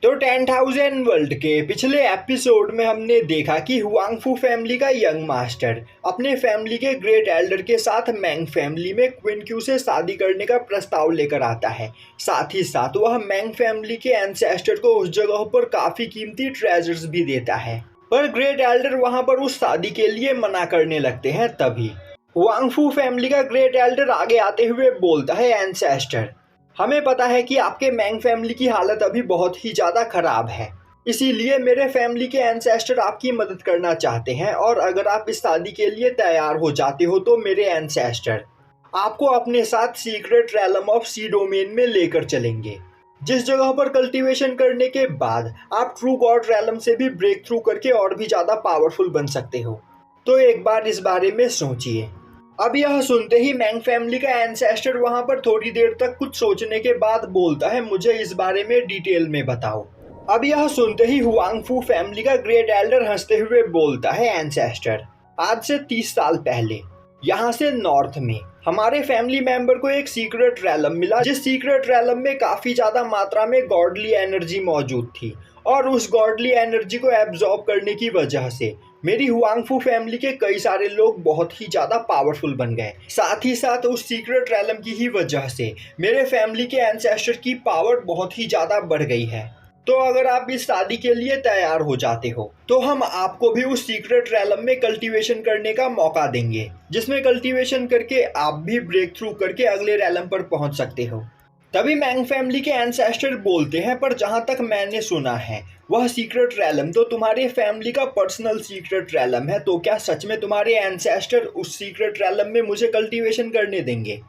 तो 10,000 वर्ल्ड के पिछले एपिसोड में हमने देखा कि हुआंगफू फैमिली का यंग मास्टर अपने फैमिली के ग्रेट एल्डर के साथ मैंग फैमिली में क्वीन क्यू से शादी करने का प्रस्ताव लेकर आता है। साथ ही साथ वह मैंग फैमिली के एंसेस्टर को उस जगह पर काफी कीमती ट्रेजर्स भी देता है, पर ग्रेट एल्डर वहां पर उस शादी के लिए मना करने लगते हैं। तभी हुआंगफू फैमिली का ग्रेट एल्डर आगे आते हुए बोलता है, एंसेस्टर, हमें पता है कि आपके मैंग फैमिली की हालत अभी बहुत ही ज़्यादा खराब है, इसीलिए मेरे फैमिली के एंसेस्टर आपकी मदद करना चाहते हैं और अगर आप इस शादी के लिए तैयार हो जाते हो तो मेरे एंसेस्टर आपको अपने साथ secret realm of sea domain में लेकर चलेंगे, जिस जगह पर कल्टीवेशन करने के बाद आप ट्रू गॉड रैलम से भी ब्रेक थ्रू करके और भी ज़्यादा पावरफुल बन सकते हो। तो एक बार इस बारे में सोचिए। अब यह सुनते ही मैंग फैमिली का एंसेस्टर वहां पर थोड़ी देर तक कुछ सोचने के बाद बोलता है, मुझे इस बारे में डिटेल में बताओ। अब यह सुनते ही हुआंगफू फैमिली का ग्रेट एल्डर हंसते हुए बोलता है, एंसेस्टर, आज से 30 साल पहले यहाँ से नॉर्थ में हमारे फैमिली मेंबर को एक सीक्रेट रैलम मिला, जिस सीक्रेट रैलम में काफी ज्यादा मात्रा में गॉडली एनर्जी मौजूद थी और उस गॉडली एनर्जी को एब्जॉर्ब करने की वजह से मेरी हुआंगफू फैमिली के कई सारे लोग बहुत ही ज़्यादा पावरफुल बन गए। साथ ही साथ उस सीक्रेट रैलम की ही वजह से मेरे फैमिली के एंसेस्टर की पावर बहुत ही ज़्यादा बढ़ गई है। तो अगर आप इस शादी के लिए तैयार हो जाते हो तो हम आपको भी उस सीक्रेट रैलम में कल्टीवेशन करने का मौका देंगे, जिसमें कल्टीवेशन करके आप भी ब्रेक थ्रू करके अगले रैलम पर पहुंच सकते हो। तभी मैंग फैमिली के एंसेस्टर बोलते हैं, पर जहां तक मैंने सुना है वह सीक्रेट रैलम तो तुम्हारे फैमिली का पर्सनल सीक्रेट रैलम है, तो क्या सच में तुम्हारे एंसेस्टर उस सीक्रेट रैलम में मुझे कल्टीवेशन करने देंगे?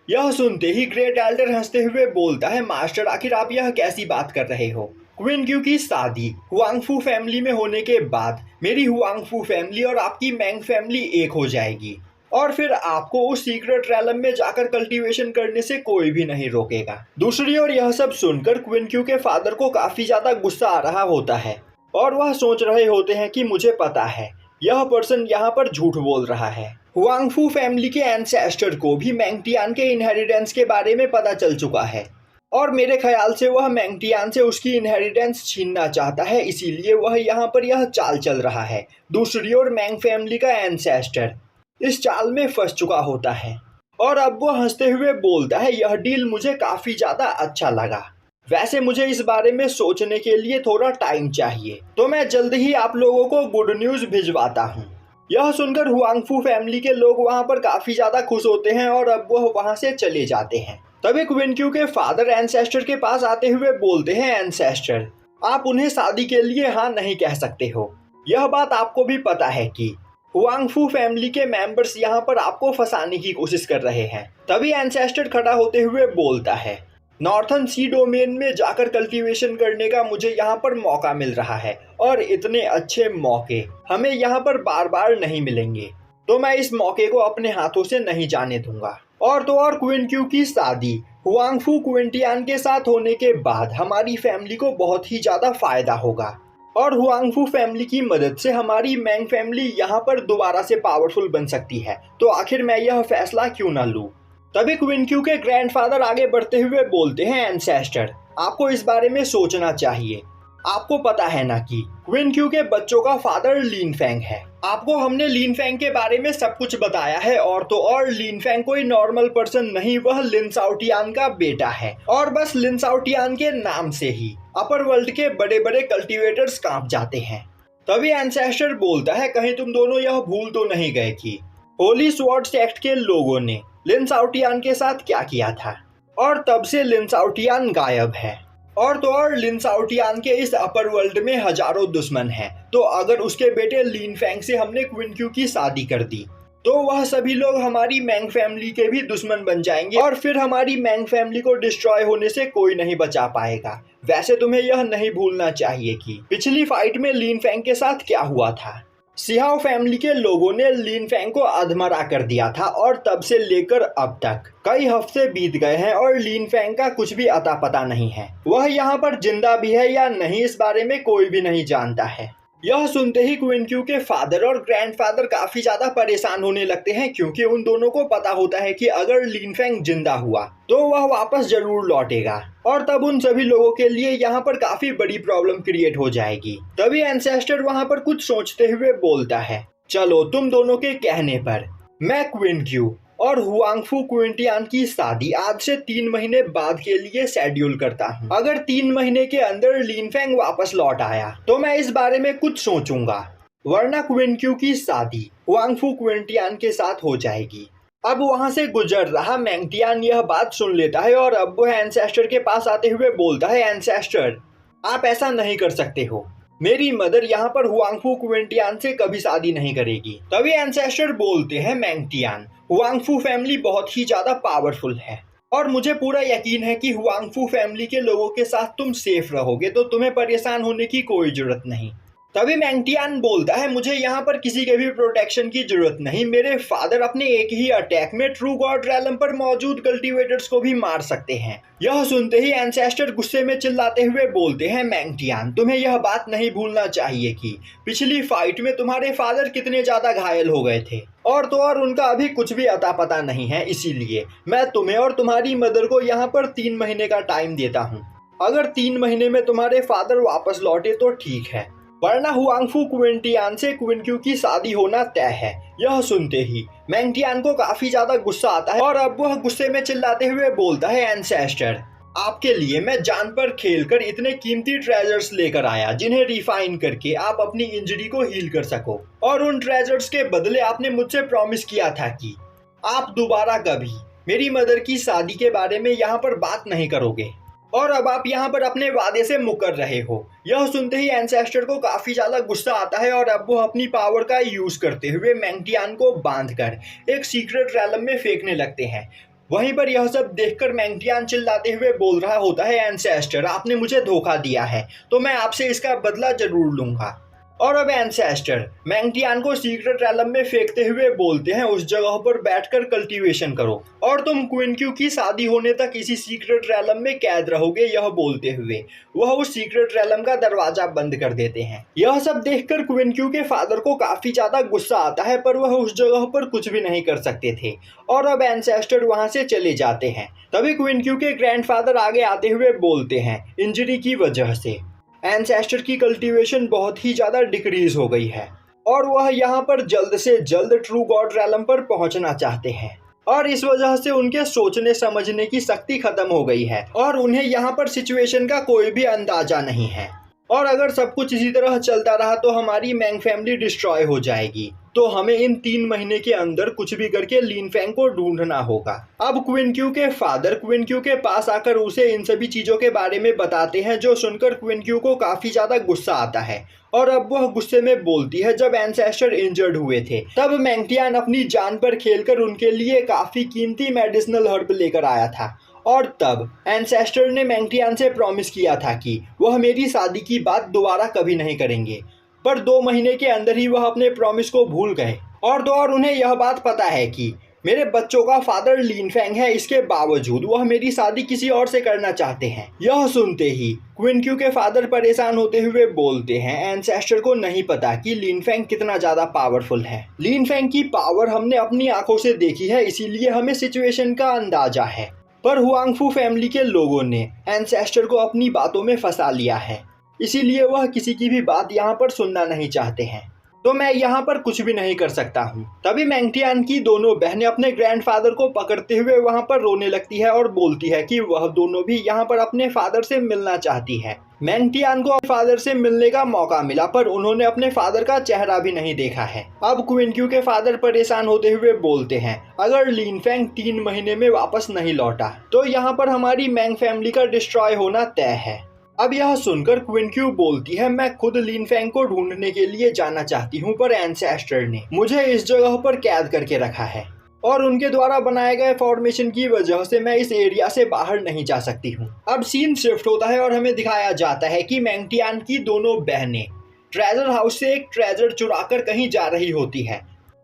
यह सुनते ही ग्रेट एल्डर हंसते हुए बोलता है, मास्टर, आखिर आप यह कैसी बात कर रहे हो? क्वीन क्यू की शादी हुआंगफू फैमिली में होने के बाद मेरी हुआंगफू फैमिली और आपकी मैंग फैमिली एक हो जाएगी और फिर आपको उस सीक्रेट रैलम में जाकर कल्टीवेशन करने से कोई भी नहीं रोकेगा। दूसरी ओर यह सब सुनकर क्वीन क्यू के फादर को काफी ज्यादा गुस्सा आ रहा होता है और वह सोच रहे होते हैं कि मुझे पता है यह पर्सन यहाँ पर झूठ बोल रहा है। हुआंगफू फैमिली के एंसेस्टर को भी मैंगटियान के इनहेरिटेंस के बारे में पता चल चुका है और मेरे ख्याल से वह मैंगटियान से उसकी इनहेरिटेंस छीनना चाहता है, इसीलिए वह यहाँ पर यह चाल चल रहा है। दूसरी ओर मैंग फैमिली का एंसेस्टर इस चाल में फंस चुका होता है और अब वो हंसते हुए बोलता है, यह डील मुझे काफी ज्यादा अच्छा लगा, वैसे मुझे इस बारे में सोचने के लिए थोड़ा टाइम चाहिए, तो मैं जल्द ही आप लोगों को गुड न्यूज भिजवाता हूँ। यह सुनकर हुआंगफू फैमिली के लोग वहां पर काफी ज्यादा खुश होते हैं और अब वह वहां से चले जाते हैं। तभी क्वीन क्यू के फादर एंसेस्टर के पास आते हुए बोलते हैं, एंसेस्टर, आप उन्हें शादी के लिए हाँ नहीं कह सकते हो। यह बात आपको भी पता है कि हुआंगफू फैमिली के मेंबर्स यहाँ पर आपको फंसाने की कोशिश कर रहे हैं। तभी एंसेस्टर खड़ा होते हुए बोलता है, नॉर्थन सी डोमेन में जाकर कल्टीवेशन करने का मुझे यहाँ पर मौका मिल रहा है और इतने अच्छे मौके हमें यहाँ पर बार बार नहीं मिलेंगे, तो मैं इस मौके को अपने हाथों से नहीं जाने दूंगा। और तो और क्वीन क्यू की शादी हुआंगफू क्विंटियान के साथ होने के बाद हमारी फैमिली को बहुत ही ज्यादा फायदा होगा और हुआंगफू फैमिली की मदद से हमारी मैंग फैमिली यहाँ पर दोबारा से पावरफुल बन सकती है, तो आखिर मैं यह फैसला क्यों ना लूँ। तभी क्वीन क्यू के ग्रैंडफादर आगे बढ़ते हुए बोलते हैं, एंसेस्टर, आपको इस बारे में सोचना चाहिए। आपको पता है ना कि क्वीन क्यू के बच्चों का फादर लिन फैंग है। आपको हमने लिन फैंग के बारे में सब कुछ बताया है और तो और लिन फैंग कोई नॉर्मल पर्सन नहीं, वह लिन साउटियान का बेटा है और बस लिन साउटियान के नाम से ही अपर वर्ल्ड के बड़े बड़े कल्टीवेटर्स कांप जाते हैं। तभी एंसेस्टर बोलता है, कहीं तुम दोनों यह भूल तो नहीं गए कि होली स्वॉर्ड सेक्ट के लोगों ने लिन साउटियान के साथ क्या किया था और तब से लिन साउटियान गायब है और तो और लिन साउटियान के इस अपर वर्ल्ड में हजारों दुश्मन हैं, तो अगर उसके बेटे लिन फैंग से हमने क्वीन क्यू की शादी कर दी तो वह सभी लोग हमारी मैंग फैमिली के भी दुश्मन बन जाएंगे और फिर हमारी मैंग फैमिली को डिस्ट्रॉय होने से कोई नहीं बचा पाएगा। वैसे तुम्हें यह नहीं भूलना चाहिए कि पिछली फाइट में लिन फैंग के साथ क्या हुआ था। सिहाओ फैमिली के लोगों ने लिन फैंग को अधमरा कर दिया था और तब से लेकर अब तक कई हफ्ते बीत गए हैं और लिन फैंग का कुछ भी अता पता नहीं है। वह यहाँ पर जिंदा भी है या नहीं इस बारे में कोई भी नहीं जानता है। यह सुनते ही क्वीन क्यू के फादर और ग्रैंडफादर काफी ज्यादा परेशान होने लगते हैं, क्योंकि उन दोनों को पता होता है कि अगर लिन फेंग जिंदा हुआ तो वह वापस जरूर लौटेगा, और तब उन सभी लोगों के लिए यहाँ पर काफी बड़ी प्रॉब्लम क्रिएट हो जाएगी। तभी एंसेस्टर वहाँ पर कुछ सोचते हुए बोलता है, चलो तुम दोनों के कहने पर मैं क्वीन क्यू और हुआंगफू क्विंटियान की शादी आज से 3 महीने बाद के लिए शेड्यूल करता हूँ। अगर 3 महीने के अंदर लिन फेंग वापस लौट आया तो मैं इस बारे में कुछ सोचूंगा, वरना क्वीन क्यू की शादी हुआंगफू क्विंटियान के साथ हो जाएगी। अब वहां से गुजर रहा मैंगटियान यह बात सुन लेता है और अब वह एंसेस्टर के पास आते हुए बोलता है, एंसेस्टर आप ऐसा नहीं कर सकते हो, मेरी मदर यहाँ पर हुआंगफू क्विंटियान से कभी शादी नहीं करेगी। तभी एंसेस्टर बोलते हैं, मैंगटियान हुआंगफू फैमिली बहुत ही ज्यादा पावरफुल है और मुझे पूरा यकीन है कि हुआंगफू फैमिली के लोगों के साथ तुम सेफ रहोगे, तो तुम्हें परेशान होने की कोई जरूरत नहीं। तभी मैंगटियान बोलता है, मुझे यहाँ पर किसी के भी प्रोटेक्शन की जरूरत नहीं, मेरे फादर अपने एक ही अटैक में ट्रू गॉड रैलम पर मौजूद कल्टीवेटर्स को भी मार सकते हैं। यह सुनते ही एंसेस्टर गुस्से में चिल्लाते हुए बोलते हैं, मैंगटियान तुम्हें यह बात नहीं भूलना चाहिए कि पिछली फाइट में तुम्हारे फादर कितने ज्यादा घायल हो गए थे, और तो और उनका अभी कुछ भी अता पता नहीं है, इसीलिए मैं तुम्हें और तुम्हारी मदर को यहाँ पर 3 महीने का टाइम देता हूँ। अगर 3 महीने में तुम्हारे फादर वापस लौटे तो ठीक है, वरना हुआंगफू क्विंटियान से क्वीन क्यू की शादी होना तय है। यह सुनते ही मैंगटियान को काफी ज्यादा गुस्सा आता है और अब वह गुस्से में चिल्लाते हुए बोलता है, एंसेस्टर आपके लिए मैं जान पर खेलकर इतने कीमती ट्रेजर्स लेकर आया जिन्हें रिफाइन करके आप अपनी इंजरी को हील कर सको, और उन ट्रेजर्स के बदले आपने मुझसे प्रॉमिस किया था कि आप दोबारा कभी मेरी मदर की शादी के बारे में यहाँ पर बात नहीं करोगे, और अब आप यहाँ पर अपने वादे से मुकर रहे हो। यह सुनते ही एंसेस्टर को काफी ज्यादा गुस्सा आता है और अब वो अपनी पावर का यूज करते हुए मैंगटियान को बांधकर एक सीक्रेट रैलम में फेंकने लगते हैं। वहीं पर यह सब देखकर मैंगटियान चिल्लाते हुए बोल रहा होता है, एंसेस्टर आपने मुझे धोखा दिया है तो मैं आपसे इसका बदला जरूर लूंगा। और अब एंसेस्टर मैंगटियान को सीक्रेट रैलम में फेंकते हुए बोलते हैं, उस जगह पर बैठकर कल्टीवेशन करो और तुम क्वीन क्यू की शादी होने तक इसी सीक्रेट रैलम में कैद रहोगे। यह बोलते हुए वह उस सीक्रेट रैलम का दरवाजा बंद कर देते हैं। यह सब देखकर क्वीन क्यू के फादर को काफी ज्यादा गुस्सा आता है, पर वह उस जगह पर कुछ भी नहीं कर सकते थे और अब एंसेस्टर वहां से चले जाते हैं। तभी क्वीन क्यू के ग्रैंडफादर आगे आते हुए बोलते हैं, इंजरी की वजह से एंसेस्टर की कल्टीवेशन बहुत ही ज्यादा डिक्रीज हो गई है और वह यहाँ पर जल्द से जल्द ट्रू गॉड रैलम पर पहुंचना चाहते हैं, और इस वजह से उनके सोचने समझने की शक्ति खत्म हो गई है और उन्हें यहाँ पर सिचुएशन का कोई भी अंदाजा नहीं है, और अगर सब कुछ इसी तरह चलता रहा तो हमारी मैंग फैमिली डिस्ट्रॉय हो जाएगी। तो हमें इन 3 महीने के अंदर कुछ भी करके लिन फेंग को ढूंढना होगा। अब क्वीन क्यू के फादर क्वीन क्यू के पास आकर उसे इन सभी चीजों के बारे में बताते हैं, जो सुनकर क्वीन क्यू को काफी ज्यादा गुस्सा आता है और अब वह गुस्से में बोलती है, जब एंसेस्टर इंजर्ड हुए थे तब मैंगटियान अपनी जान पर खेलकर उनके लिए काफी कीमती मेडिसिनल हर्ब लेकर आया था, और तब एंसेस्टर ने मैंगटियान से प्रॉमिस किया था कि वह मेरी शादी की बात दोबारा कभी नहीं करेंगे, पर 2 महीने के अंदर ही वह अपने प्रॉमिस को भूल गए, और तो और उन्हें यह बात पता है कि मेरे बच्चों का फादर लिन फेंग है, इसके बावजूद वह मेरी शादी किसी और से करना चाहते हैं। यह सुनते ही क्वीन क्यू के फादर परेशान होते हुए बोलते हैं, एंसेस्टर को नहीं पता कि लिन फेंग कितना ज्यादा पावरफुल है। लिन फेंग की पावर हमने अपनी आंखों से देखी है, इसीलिए हमें सिचुएशन का अंदाजा है, पर हुआंगफू फैमिली के लोगों ने एंसेस्टर को अपनी बातों में फंसा लिया है, इसीलिए वह किसी की भी बात यहाँ पर सुनना नहीं चाहते हैं, तो मैं यहाँ पर कुछ भी नहीं कर सकता हूँ। तभी मैंगटियान की दोनों बहनें अपने ग्रैंडफादर को पकड़ते हुए वहाँ पर रोने लगती है और बोलती है कि वह दोनों भी यहाँ पर अपने फादर से मिलना चाहती है। मैंगटियान को फादर से मिलने का मौका मिला, पर उन्होंने अपने फादर का चेहरा भी नहीं देखा है। अब क्वीन क्यू के फादर परेशान होते हुए बोलते हैं, अगर लिन फेंग 3 महीने में वापस नहीं लौटा तो यहाँ पर हमारी मैंग फैमिली का डिस्ट्रॉय होना तय है। अब यह सुनकर क्वीन क्यू बोलती है, मैं खुद लिन फेंग को ढूंढने के लिए जाना चाहती हूँ, पर एंसेस्टर ने मुझे इस जगह पर कैद करके रखा है और उनके द्वारा बनाए गए फॉर्मेशन की वजह से मैं इस एरिया से बाहर नहीं जा सकती हूँ। अब सीन शिफ्ट होता है और हमें दिखाया जाता है कि मैंगटियान की दोनों बहनें ट्रेजर हाउस से एक ट्रेजर चुराकर कहीं जा रही होती है।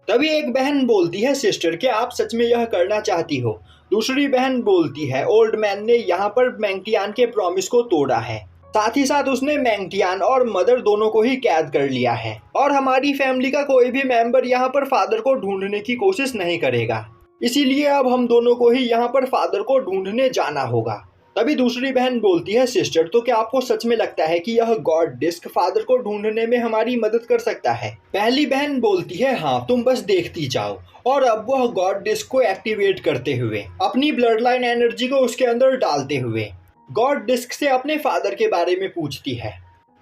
तभी एक बहन बोलती है, सिस्टर क्या आप सच में यह करना चाहती हो? दूसरी बहन बोलती है, ओल्ड मैन ने यहाँ पर मैंगटियान के प्रॉमिस को तोड़ा है, साथ ही साथ उसने मैंगटियान और मदर दोनों को ही कैद कर लिया है और हमारी फैमिली का कोई भी मेंबर यहाँ पर फादर को ढूंढने की कोशिश नहीं करेगा। इसीलिए अब हम दोनों को ही यहाँ पर फादर को ढूंढने जाना होगा। तभी दूसरी बहन बोलती है, सिस्टर तो क्या आपको सच में लगता है कि यह गॉड डिस्क फादर को ढूंढने में हमारी मदद कर सकता है? पहली बहन बोलती है, हाँ तुम बस देखती जाओ। और अब वह गॉड डिस्क को एक्टिवेट करते हुए अपनी ब्लड लाइन एनर्जी को उसके अंदर डालते हुए गॉड डिस्क से अपने फादर के बारे में पूछती है।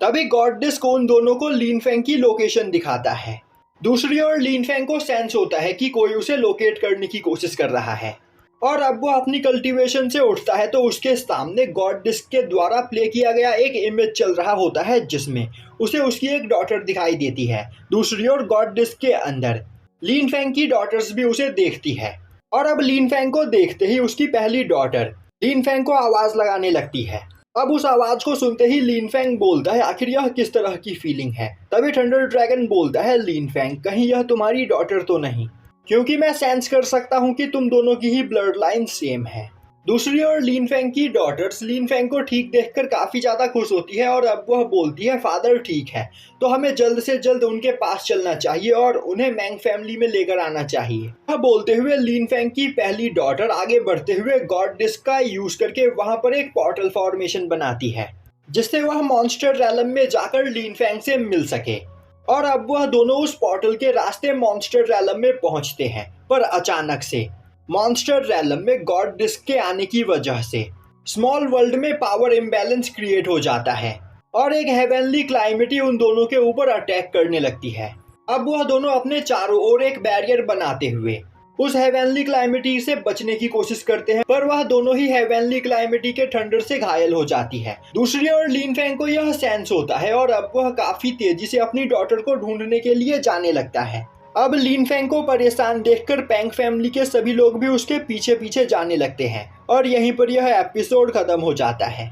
तभी गॉड डिस्क उन दोनों को लिन फेंग की लोकेशन दिखाता है। दूसरी ओर लिन फेंग को सेंस होता है कि कोई उसे लोकेट करने की कोशिश कर रहा है और अब वो अपनी कल्टीवेशन से उठता है तो उसके सामने गॉड डिस्क के द्वारा प्ले किया गया एक इमेज चल रहा होता है जिसमें उसे उसकी एक डॉटर दिखाई देती है। दूसरी ओर गॉड डिस्क के अंदर लिन फेंग की डॉटर्स भी उसे देखती है और अब लिन फेंग को देखते ही उसकी पहली डॉटर लिन फेंग को आवाज लगाने लगती है। अब उस आवाज को सुनते ही लिन फेंग बोलता है, आखिर यह किस तरह की फीलिंग है? तभी थंडर ड्रैगन बोलता है, लिन फेंग कहीं यह तुम्हारी डॉटर तो नहीं, क्योंकि मैं सेंस कर सकता हूँ कि तुम दोनों की ही ब्लड लाइन सेम है। दूसरी ओर लिन फेंग की डॉटर्स लिन फेंग को ठीक देखकर काफी ज्यादा खुश होती है और अब वह बोलती है, फादर ठीक है तो हमें जल्द से जल्द उनके पास चलना चाहिए और उन्हें मैंग फैमिली में लेकर आना चाहिए। यह बोलते हुए लिन फेंग की पहली डॉटर आगे बढ़ते हुए गॉड डिस्क का यूज करके वहां पर एक पोर्टल फॉर्मेशन बनाती है जिससे वह मॉन्स्टर रैलम में जाकर लिन फेंग से मिल सके। और अब वह दोनों उस पोर्टल के रास्ते मॉन्स्टर रैलम में पहुंचते हैं, पर अचानक से मॉन्स्टर रैलम में गॉड डिस्क के आने की वजह से स्मॉल वर्ल्ड में पावर इम्बैलेंस क्रिएट हो जाता है और एक हेवनली क्लाइमेटी उन दोनों के ऊपर अटैक करने लगती है। अब वह दोनों अपने चारों ओर एक बैरियर बनाते हुए उस हेवनली क्लाइमेटी से बचने की कोशिश करते हैं, पर वह दोनों ही हेवनली क्लाइमेटी के थंडर से घायल हो जाती है। दूसरी ओर लिन फेंग को यह सेंस होता है और अब वह काफी तेजी से अपनी डॉटर को ढूंढने के लिए जाने लगता है। अब लिन फेंग को परेशान देखकर पैंग फैमिली के सभी लोग भी उसके पीछे पीछे जाने लगते हैं और यहीं पर यह एपिसोड खत्म हो जाता है।